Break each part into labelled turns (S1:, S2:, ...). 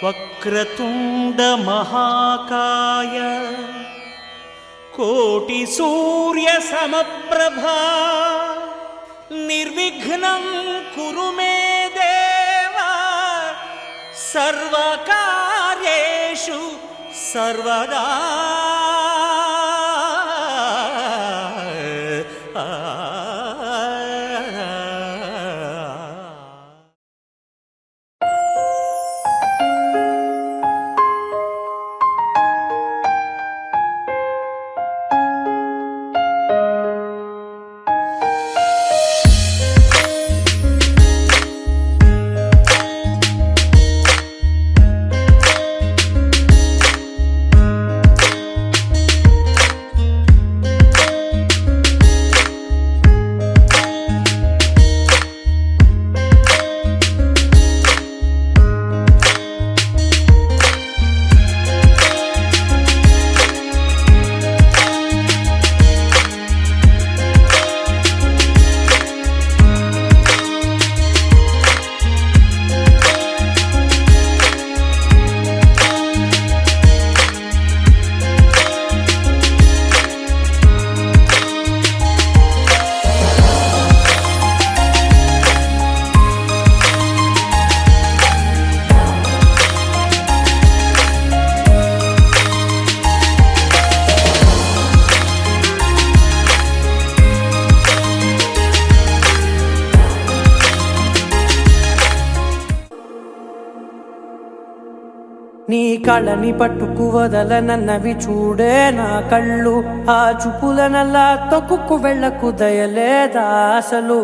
S1: వక్రతుండ మహాకాయ కోటి సూర్య సమప్రభా నిర్విఘ్నం కురు మే దేవ సర్వకార్యేషు సర్వదా.
S2: నీ కళ్ళని పట్టుకు వదలనన్నవి చూడే నా కళ్ళు, ఆ చూపులనల్లా తొక్కుకు వెళ్ళకు దయలేదా అసలు.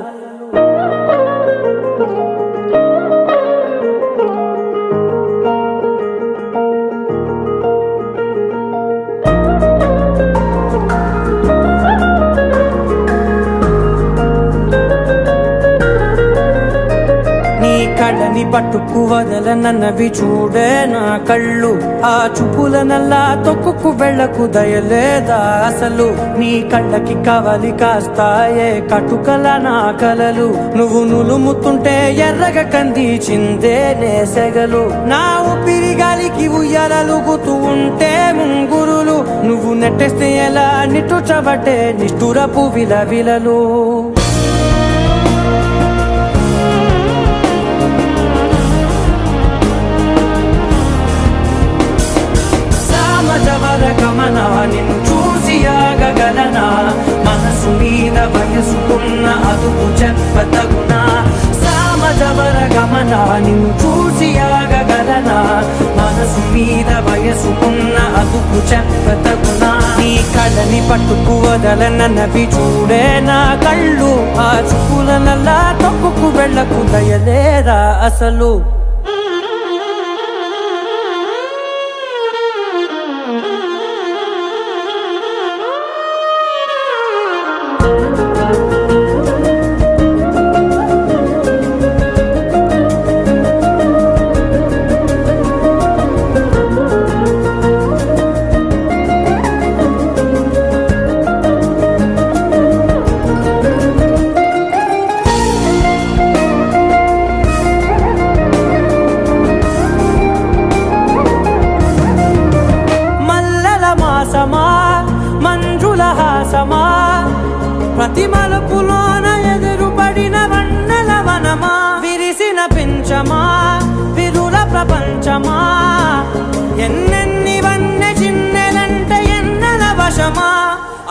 S2: కళ్ళని పట్టుకు వదలనన్నవి చూడే నా కళ్ళు, ఆ చూపులనల్లా తొక్కుకు వెళ్ళకు దయలేదా అసలు. నీ కళ్ళకి కవలి కాస్తాయే కటుకల నా కలలు, నువ్వు నులుముతుంటే ఎర్రగ కందిచిందే నేసెగలు. నా ఊపిరి గాలికి ఉయ్యాలలుగుతూ ఉంటే ముంగురులు, నువ్వు నెట్టేస్తే ఎలా నిట్టుచబట్టే నిష్ఠురపు విలవిలలు. గమనా నిన్ను చూసి ఆగగలనా, మనసు మీద వయసుకున్న అదుపు చెప్పతగునా. సామజవర గమనా నిన్ను చూసి ఆగగలనా, మనసు మీద వయసుకున్న అదుపు చెప్పతగునా. నీ కళ్ళని పట్టుకు వదలనన్నవి చూడే నా కళ్ళు, ఆ చూపులనల్లా తొక్కుకు వెళ్ళకు దయలేరా అసలు. మంజుల హాసమా ప్రతి మలుపులోన ఎదురుపడిన వన్నెల వనమా, విరిసిన పించమా విరుల ప్రపంచమా, ఎన్నెన్ని వన్నె చిన్నెలంటే ఎన్నెల వశమా.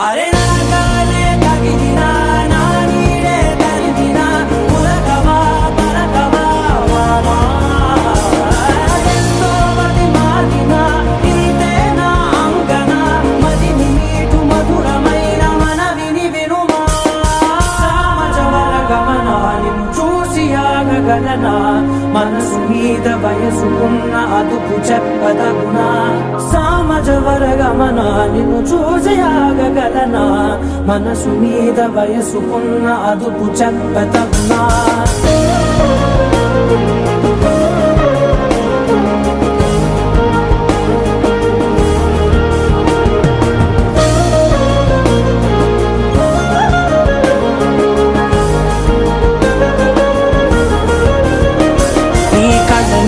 S2: అరే నాగాలే తగిలినా నా నీడే తరిగినా పులకవా పలకవా వామా, ఎంతో మది మారినా ఇంతే నా అంగన, మదిని మీటు మధురమైన మనవిని వినుమా. సామజవర గమనా నిన్ను చూసి ఆగగలనా, మనసు మీద వయసుకున్న అదుపు చెప్పదగునా. సామజవర గమనా నిన్ను చూసి ఆగగలనా, మనసు మీద వయసుకున్న అదుపు చెప్పదగునా.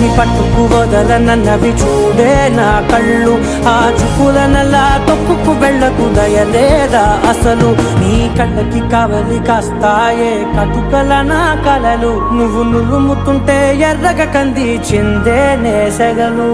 S2: నీ పట్టుకు వదలనన్నవి చూడే నా కళ్ళు. ఆ చూపులనల్లా తొక్కుకు వెళ్ళకు దయలేదా అసలు? నీ కళ్ళకి కావలి కాస్తాయే కటుకల నా కలలు. నువ్వు నులుముతుంటే ఎర్రగ కంది చిందే నేసగలు.